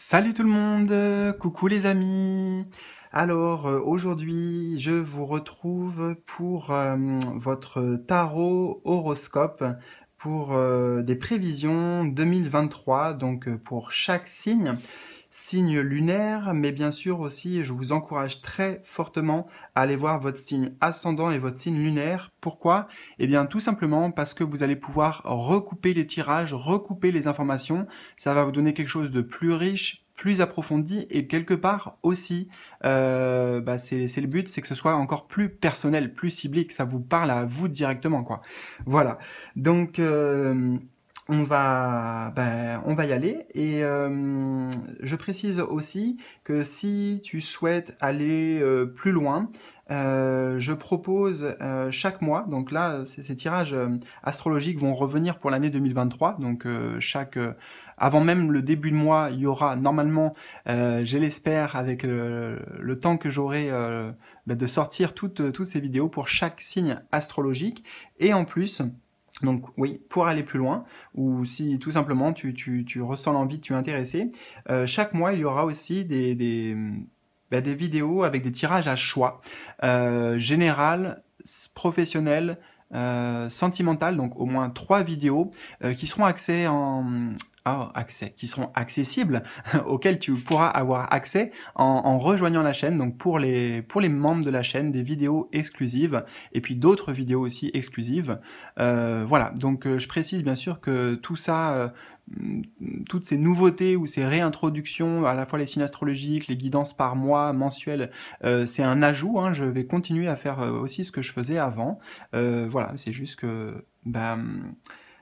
Salut tout le monde, coucou les amis. Alors aujourd'hui je vous retrouve pour votre tarot horoscope pour des prévisions 2023, donc pour chaque signe lunaire, mais bien sûr aussi je vous encourage très fortement à aller voir votre signe ascendant et votre signe lunaire. Pourquoi? Eh bien tout simplement parce que vous allez pouvoir recouper les tirages, recouper les informations. Ça va vous donner quelque chose de plus riche, plus approfondi, et quelque part aussi, c'est le but, c'est que ce soit encore plus personnel, plus ciblé, que ça vous parle à vous directement, quoi. Voilà. Donc on va y aller, et je précise aussi que si tu souhaites aller plus loin, je propose chaque mois, donc là ces tirages astrologiques vont revenir pour l'année 2023, donc avant même le début de mois, il y aura normalement, je l'espère, avec le temps que j'aurai, de sortir toutes ces vidéos pour chaque signe astrologique, et en plus, donc oui, pour aller plus loin, ou si tout simplement tu ressens l'envie, tu es intéressé, chaque mois il y aura aussi des vidéos avec des tirages à choix, général, professionnel, sentimental, donc au moins 3 vidéos qui seront qui seront accessibles, auxquelles tu pourras avoir accès en rejoignant la chaîne. Donc pour les membres de la chaîne, des vidéos exclusives, et puis d'autres vidéos aussi exclusives. Voilà, donc je précise bien sûr que tout ça, toutes ces nouveautés ou ces réintroductions, à la fois les signes astrologiques, les guidances par mois, mensuelles, c'est un ajout, hein. Je vais continuer à faire aussi ce que je faisais avant. Voilà, c'est juste que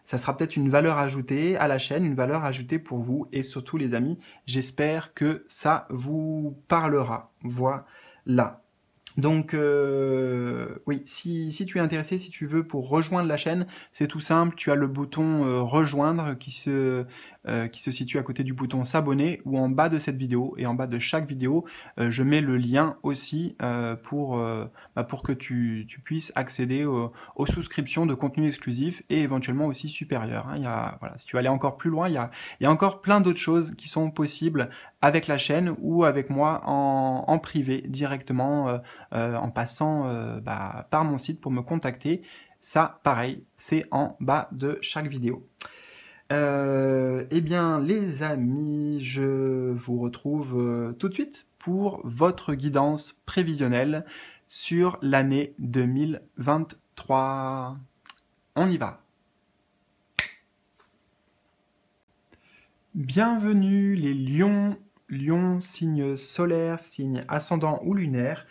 ça sera peut-être une valeur ajoutée à la chaîne, une valeur ajoutée pour vous, et surtout les amis, j'espère que ça vous parlera. Voilà. Donc oui, si tu es intéressé, si tu veux pour rejoindre la chaîne, c'est tout simple, tu as le bouton rejoindre qui se situe à côté du bouton s'abonner, ou en bas de cette vidéo, et en bas de chaque vidéo, je mets le lien aussi pour que tu puisses accéder aux souscriptions de contenu exclusif, et éventuellement aussi supérieur, hein. Voilà, si tu veux aller encore plus loin, il y a encore plein d'autres choses qui sont possibles avec la chaîne ou avec moi en privé directement, en passant par mon site pour me contacter. Ça, pareil, c'est en bas de chaque vidéo. Eh bien, les amis, je vous retrouve tout de suite pour votre guidance prévisionnelle sur l'année 2023. On y va. Bienvenue les lions, signe solaire, signe ascendant ou lunaire,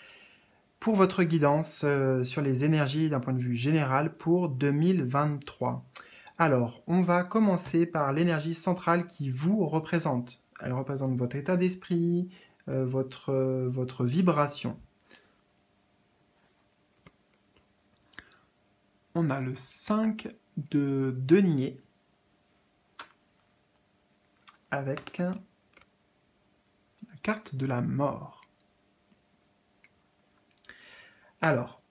pour votre guidance sur les énergies d'un point de vue général pour 2023. Alors, on va commencer par l'énergie centrale qui vous représente. Elle représente votre état d'esprit, votre vibration. On a le 5 de denier avec la carte de la mort. Alors,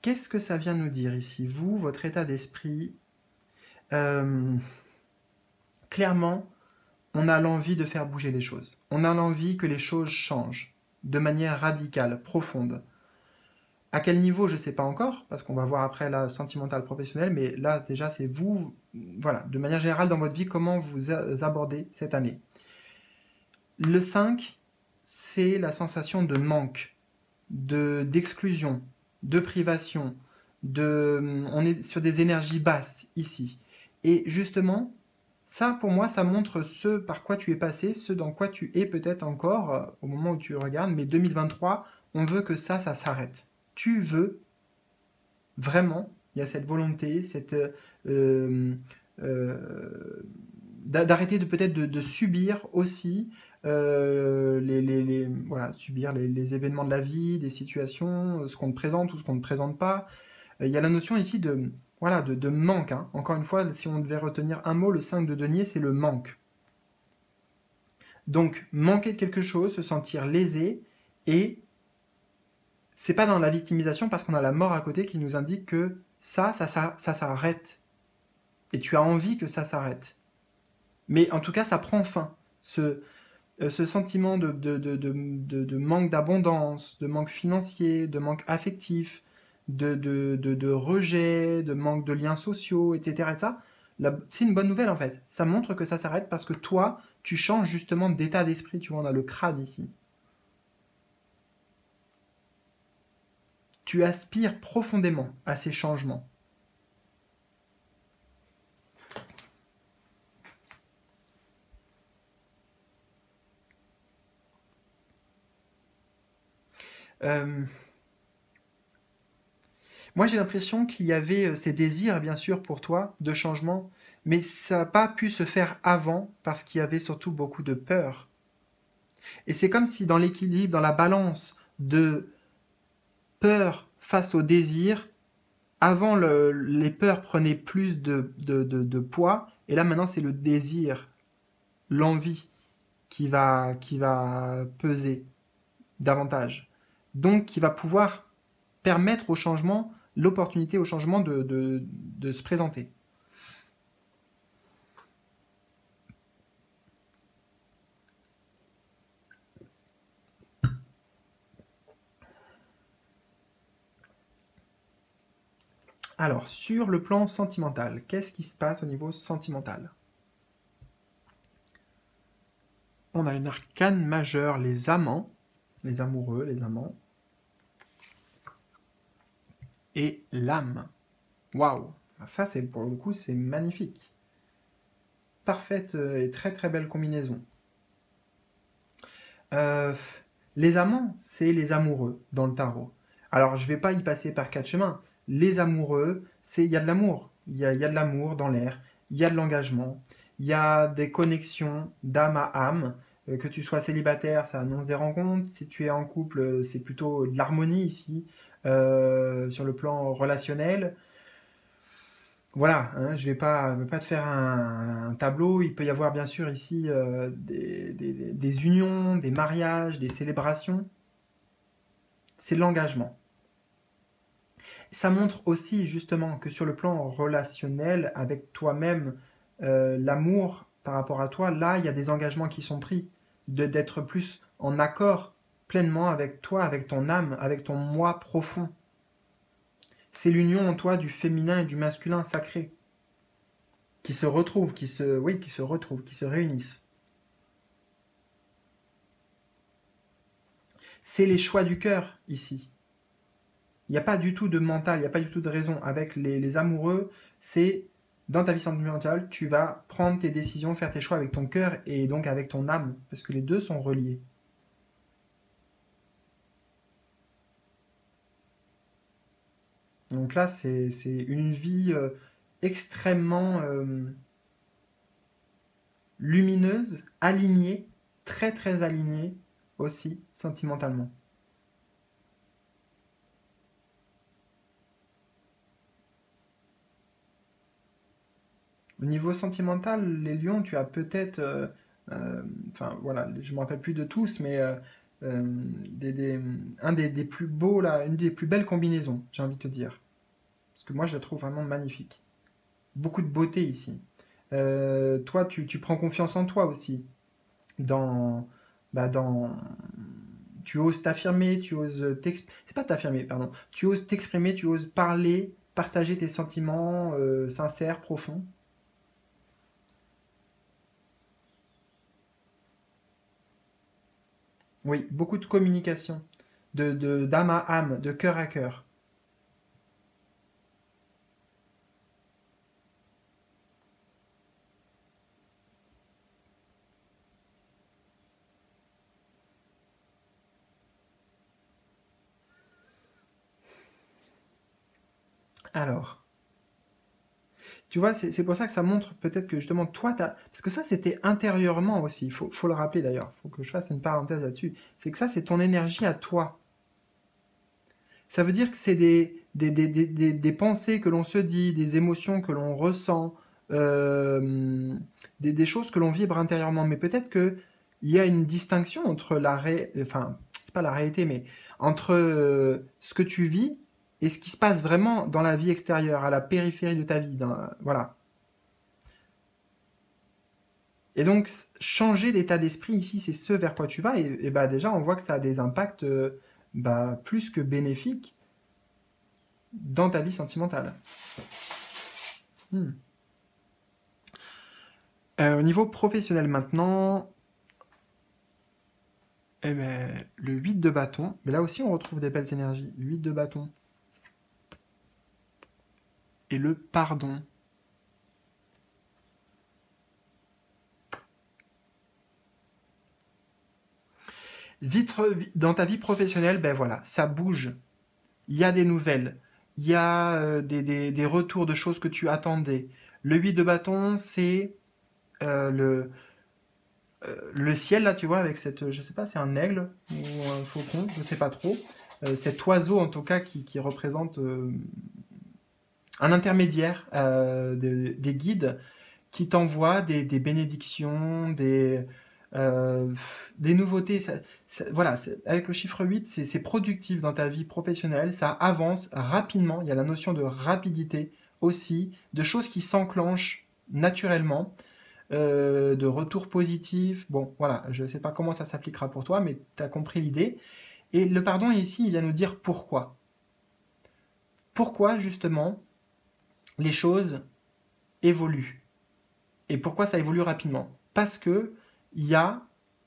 qu'est-ce que ça vient nous dire ici? Vous, votre état d'esprit, clairement, on a l'envie de faire bouger les choses. On a l'envie que les choses changent de manière radicale, profonde. À quel niveau, je ne sais pas encore, parce qu'on va voir après la sentimentale professionnelle, mais là, déjà, c'est vous, voilà, de manière générale, dans votre vie, comment vous abordez cette année. Le 5, c'est la sensation de manque, d'exclusion, de privation, on est sur des énergies basses ici. Et justement, ça, pour moi, ça montre ce par quoi tu es passé, ce dans quoi tu es peut-être encore au moment où tu regardes, mais 2023, on veut que ça s'arrête. Tu veux vraiment, il y a cette volonté, d'arrêter peut-être de subir aussi subir les événements de la vie, des situations, ce qu'on te présente ou ce qu'on ne te présente pas. Il y a la notion ici de manque, hein. Encore une fois, si on devait retenir un mot, le 5 de denier, c'est le manque. Donc, manquer de quelque chose, se sentir lésé, et c'est pas dans la victimisation parce qu'on a la mort à côté qui nous indique que ça s'arrête. Et tu as envie que ça s'arrête. Mais en tout cas, ça prend fin. ce sentiment de manque d'abondance, de manque financier, de manque affectif, de rejet, de manque de liens sociaux, etc. Et ça, c'est une bonne nouvelle en fait. Ça montre que ça s'arrête parce que toi, tu changes justement d'état d'esprit. Tu vois, on a le crâne ici. Tu aspires profondément à ces changements. Euh, Moi, j'ai l'impression qu'il y avait ces désirs, bien sûr, pour toi, de changement, mais ça n'a pas pu se faire avant parce qu'il y avait surtout beaucoup de peur. Et c'est comme si dans l'équilibre, dans la balance de peur face au désir, avant les peurs prenaient plus de poids, et là maintenant c'est le désir, l'envie qui va peser davantage. Donc qui va pouvoir permettre au changement, l'opportunité au changement de se présenter. Alors, sur le plan sentimental, qu'est-ce qui se passe au niveau sentimental? On a une arcane majeure, les amants, les amoureux, les amants, et l'âme. Waouh! Ça, c'est pour le coup, c'est magnifique. Parfaite et très très belle combinaison. Euh, les amants, c'est les amoureux dans le tarot. Alors, je vais pas y passer par quatre chemins. Les amoureux, il y a de l'amour. Il y a de l'amour dans l'air. Il y a de l'engagement. Il y a des connexions d'âme à âme. Que tu sois célibataire, ça annonce des rencontres. Si tu es en couple, c'est plutôt de l'harmonie ici, sur le plan relationnel. Voilà, hein, je vais pas te faire un tableau. Il peut y avoir bien sûr ici des unions, des mariages, des célébrations. C'est de l'engagement. Ça montre aussi justement que sur le plan relationnel avec toi-même, l'amour par rapport à toi, là, il y a des engagements qui sont pris, d'être plus en accord pleinement avec toi, avec ton âme, avec ton moi profond. C'est l'union en toi du féminin et du masculin sacré qui se retrouvent, oui, qui se retrouvent, qui se réunissent. C'est les choix du cœur ici. Il n'y a pas du tout de mental, il n'y a pas du tout de raison. Avec les amoureux, c'est dans ta vie sentimentale, tu vas prendre tes décisions, faire tes choix avec ton cœur et donc avec ton âme, parce que les deux sont reliés. Donc là, c'est une vie extrêmement lumineuse, alignée, très très alignée aussi sentimentalement. Au niveau sentimental, les lions, tu as peut-être, enfin voilà, je ne me rappelle plus de tous, mais euh, un des plus beaux, là, une des plus belles combinaisons, j'ai envie de te dire. Parce que moi, je la trouve vraiment magnifique. Beaucoup de beauté ici. Toi, tu prends confiance en toi aussi. Dans, dans, tu oses t'affirmer, tu oses c'est pas t'affirmer, pardon. Tu oses t'exprimer, tu oses parler, partager tes sentiments sincères, profonds. Oui, beaucoup de communication, d'âme à âme, de cœur à cœur. Alors, tu vois, c'est pour ça que ça montre peut-être que justement, toi, parce que ça, c'était intérieurement aussi, faut le rappeler d'ailleurs, il faut que je fasse une parenthèse là-dessus, c'est que ça, c'est ton énergie à toi. Ça veut dire que c'est des pensées que l'on se dit, des émotions que l'on ressent, des choses que l'on vibre intérieurement. Mais peut-être qu'il y a une distinction entre enfin, c'est pas la réalité, mais entre ce que tu vis et ce qui se passe vraiment dans la vie extérieure, à la périphérie de ta vie. Voilà. Et donc, changer d'état d'esprit ici, c'est ce vers quoi tu vas. Et bah, déjà, on voit que ça a des impacts bah, plus que bénéfiques dans ta vie sentimentale. Au niveau professionnel maintenant, eh ben, le 8 de bâton, mais là aussi on retrouve des belles énergies. 8 de bâton. Et le pardon. Dans ta vie professionnelle, ben voilà, ça bouge. Il y a des nouvelles. Il y a des retours de choses que tu attendais. Le 8 de bâton, c'est le ciel, là, tu vois, avec cette, je sais pas, c'est un aigle ou un faucon, je sais pas trop. Cet oiseau, en tout cas, qui représente un intermédiaire des guides qui t'envoie des bénédictions, des nouveautés. Voilà, avec le chiffre 8, c'est productif dans ta vie professionnelle, ça avance rapidement, il y a la notion de rapidité aussi, de choses qui s'enclenchent naturellement, de retours positifs. Bon, voilà, je ne sais pas comment ça s'appliquera pour toi, mais tu as compris l'idée. Et le pardon ici, il vient nous dire pourquoi. Pourquoi justement les choses évoluent. Et pourquoi ça évolue rapidement? Parce que il y a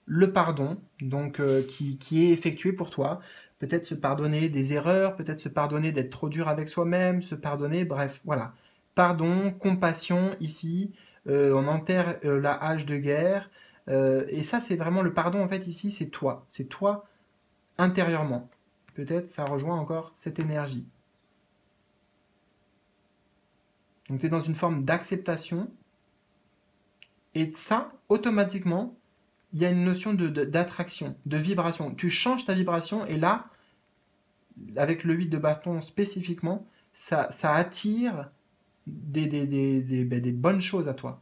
le pardon donc qui est effectué pour toi. Peut-être se pardonner des erreurs, peut-être se pardonner d'être trop dur avec soi-même, se pardonner, bref, voilà. Pardon, compassion ici, on enterre la hache de guerre. Et ça, c'est vraiment le pardon, en fait, ici, c'est toi intérieurement. Peut-être ça rejoint encore cette énergie. Donc tu es dans une forme d'acceptation. Et ça, automatiquement, il y a une notion d'attraction, de vibration. Tu changes ta vibration et là, avec le 8 de bâton spécifiquement, ça attire des bonnes choses à toi.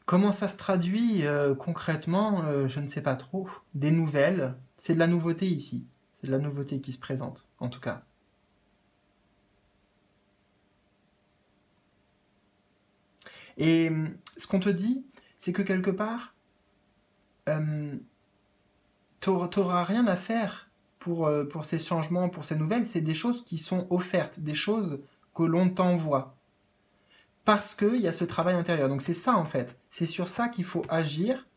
Comment ça se traduit concrètement je ne sais pas trop. Des nouvelles, c'est de la nouveauté ici. C'est de la nouveauté qui se présente, en tout cas. Et ce qu'on te dit, c'est que quelque part, t'auras rien à faire pour ces changements, pour ces nouvelles. C'est des choses qui sont offertes, des choses que l'on t'envoie. Parce qu'il y a ce travail intérieur. Donc c'est ça en fait. C'est sur ça qu'il faut agir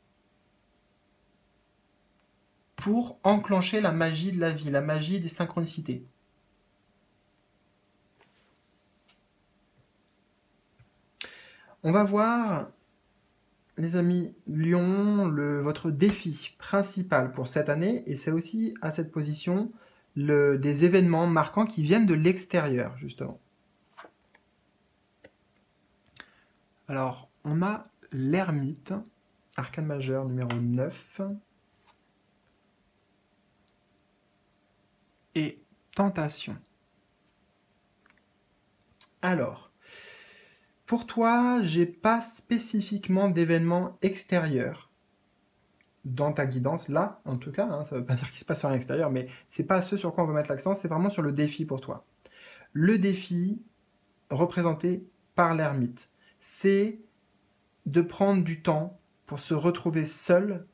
pour enclencher la magie de la vie, la magie des synchronicités. On va voir, les amis, Lion, votre défi principal pour cette année, et c'est aussi à cette position des événements marquants qui viennent de l'extérieur, justement. Alors, on a l'ermite, arcane majeur numéro 9, et tentation. Alors, pour toi, j'ai pas spécifiquement d'événements extérieurs dans ta guidance, là, en tout cas, hein, ça veut pas dire qu'il se passe rien à l'extérieur, mais c'est pas ce sur quoi on veut mettre l'accent, c'est vraiment sur le défi pour toi. Le défi représenté par l'ermite, c'est de prendre du temps pour se retrouver seul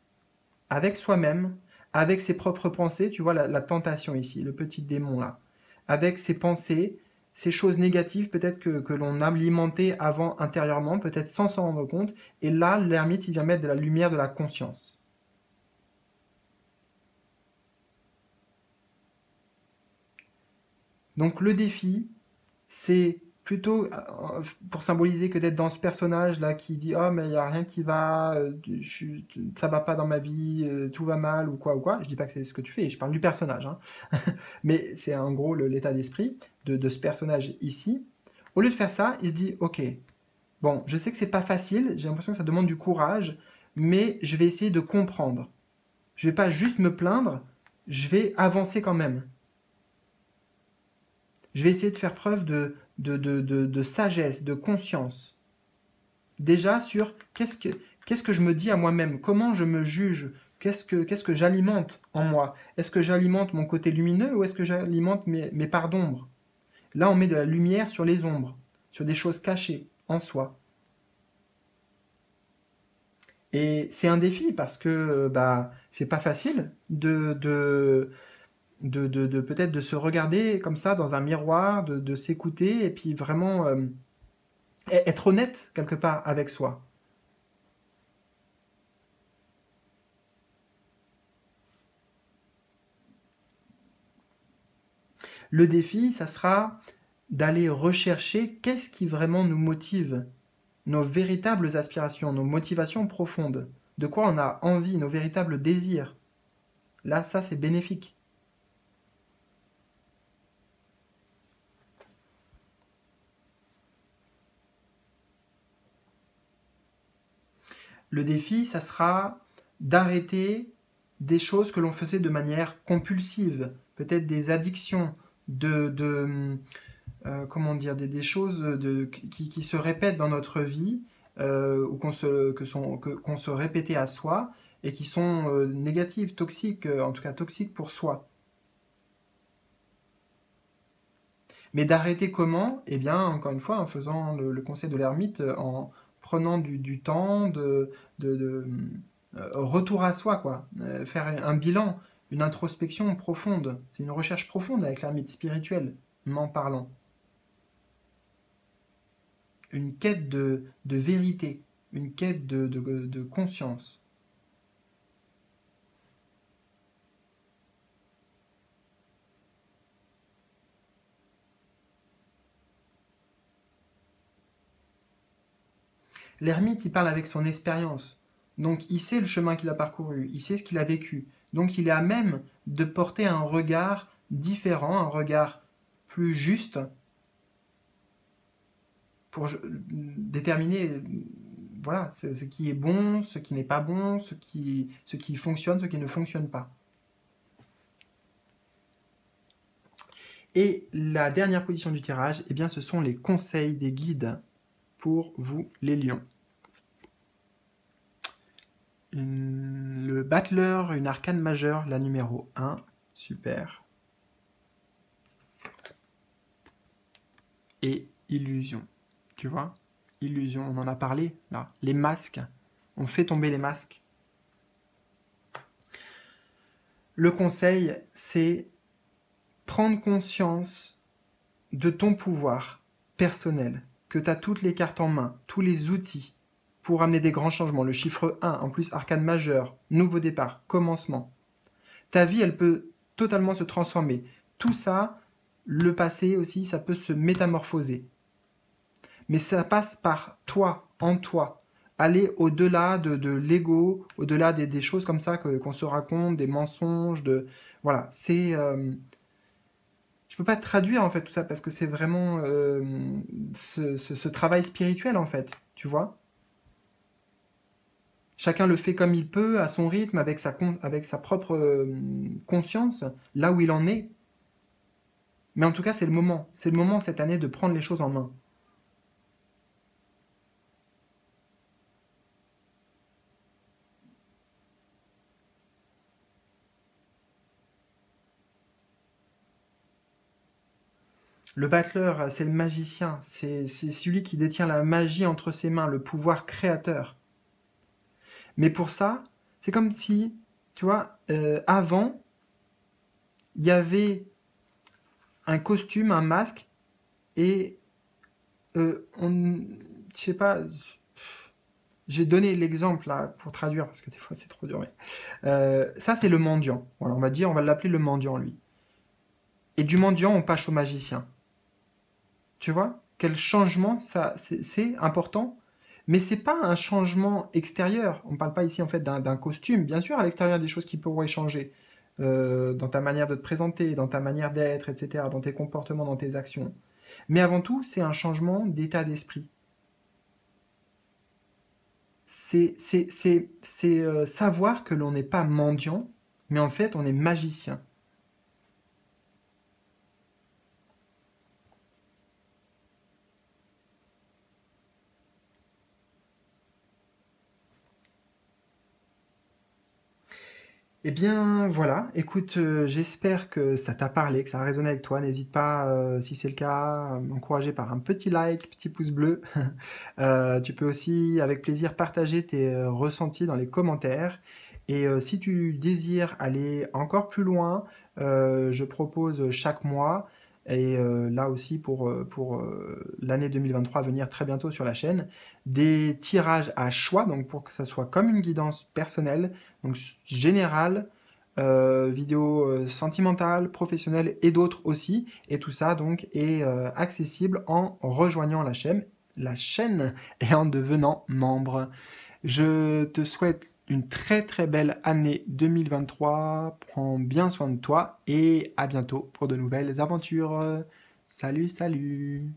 avec soi-même, avec ses propres pensées, tu vois la tentation ici, le petit démon là, avec ses pensées, ces choses négatives peut-être que l'on a alimentées avant intérieurement, peut-être sans s'en rendre compte, et là l'ermite il vient mettre de la lumière de la conscience. Donc le défi, c'est plutôt pour symboliser que d'être dans ce personnage là qui dit oh mais il y a rien qui va, ça va pas dans ma vie, tout va mal ou quoi. Je dis pas que c'est ce que tu fais, je parle du personnage, hein. Mais c'est en gros l'état d'esprit de ce personnage ici. Au lieu de faire ça, il se dit ok, bon, je sais que c'est pas facile, j'ai l'impression que ça demande du courage, mais je vais essayer de comprendre. Je vais pas juste me plaindre, je vais avancer quand même. Je vais essayer de faire preuve de sagesse, de conscience. Déjà sur qu'est-ce que je me dis à moi-même, comment je me juge, qu'est-ce que j'alimente en moi? Est-ce que j'alimente mon côté lumineux ou est-ce que j'alimente mes parts d'ombre? Là, on met de la lumière sur les ombres, sur des choses cachées en soi. Et c'est un défi parce que bah, c'est pas facile de peut-être de se regarder comme ça dans un miroir, de s'écouter et puis vraiment être honnête quelque part avec soi. Le défi, ça sera d'aller rechercher qu'est-ce qui vraiment nous motive, nos véritables aspirations, nos motivations profondes, de quoi on a envie, nos véritables désirs. Là, ça, c'est bénéfique. Le défi, ça sera d'arrêter des choses que l'on faisait de manière compulsive, peut-être des addictions, comment dire, des choses qui se répètent dans notre vie ou qu'on se répétait à soi et qui sont négatives, toxiques, en tout cas toxiques pour soi. Mais d'arrêter comment? Eh bien, encore une fois, en faisant le conseil de l'ermite, en prenant du temps, retour à soi, quoi. Faire un bilan, une introspection profonde. C'est une recherche profonde avec l'ermite spirituel, m'en parlant. Une quête de vérité, une quête de conscience. L'ermite, il parle avec son expérience. Donc, il sait le chemin qu'il a parcouru, il sait ce qu'il a vécu. Donc, il est à même de porter un regard différent, un regard plus juste pour déterminer voilà, ce qui est bon, ce qui n'est pas bon, ce qui fonctionne, ce qui ne fonctionne pas. Et la dernière position du tirage, eh bien, ce sont les conseils des guides pour vous, les lions. Le battleur, une arcane majeure, la numéro 1. Super. Et illusion. Tu vois? Illusion, on en a parlé, là. Les masques. On fait tomber les masques. Le conseil, c'est prendre conscience de ton pouvoir personnel, que tu as toutes les cartes en main, tous les outils pour amener des grands changements. Le chiffre 1, en plus arcane majeur, nouveau départ, commencement. Ta vie, elle peut totalement se transformer. Tout ça, le passé aussi, ça peut se métamorphoser. Mais ça passe par toi, en toi. Aller au-delà de l'ego, au-delà des choses comme ça qu'on se raconte, des mensonges, voilà, c'est... je peux pas traduire en fait tout ça parce que c'est vraiment ce travail spirituel en fait, tu vois. Chacun le fait comme il peut, à son rythme, avec sa propre conscience, là où il en est. Mais en tout cas, c'est le moment. C'est le moment cette année de prendre les choses en main. Le battleur, c'est le magicien. C'est celui qui détient la magie entre ses mains, le pouvoir créateur. Mais pour ça, c'est comme si, tu vois, avant, il y avait un costume, un masque, et je sais pas, j'ai donné l'exemple là pour traduire parce que des fois c'est trop dur. Mais, ça c'est le mendiant. Voilà, on va l'appeler le mendiant lui. Et du mendiant on passe au magicien. Tu vois quel changement ça c'est important, mais c'est pas un changement extérieur. On parle pas ici en fait d'un costume. Bien sûr à l'extérieur il y a des choses qui pourraient changer dans ta manière de te présenter, dans ta manière d'être, etc., dans tes comportements, dans tes actions. Mais avant tout c'est un changement d'état d'esprit. C'est savoir que l'on n'est pas mendiant, mais en fait on est magicien. Eh bien voilà, écoute, j'espère que ça t'a parlé, que ça a résonné avec toi. N'hésite pas, si c'est le cas, à m'encourager par un petit like, petit pouce bleu. Tu peux aussi, avec plaisir, partager tes ressentis dans les commentaires. Et si tu désires aller encore plus loin, je propose chaque mois, et là aussi pour l'année 2023 à venir très bientôt sur la chaîne, des tirages à choix, donc pour que ça soit comme une guidance personnelle, donc générale, vidéo sentimentale, professionnelle et d'autres aussi. Et tout ça donc est accessible en rejoignant la chaîne et en devenant membre. Je te souhaite une très très belle année 2023. Prends bien soin de toi et à bientôt pour de nouvelles aventures. Salut, salut!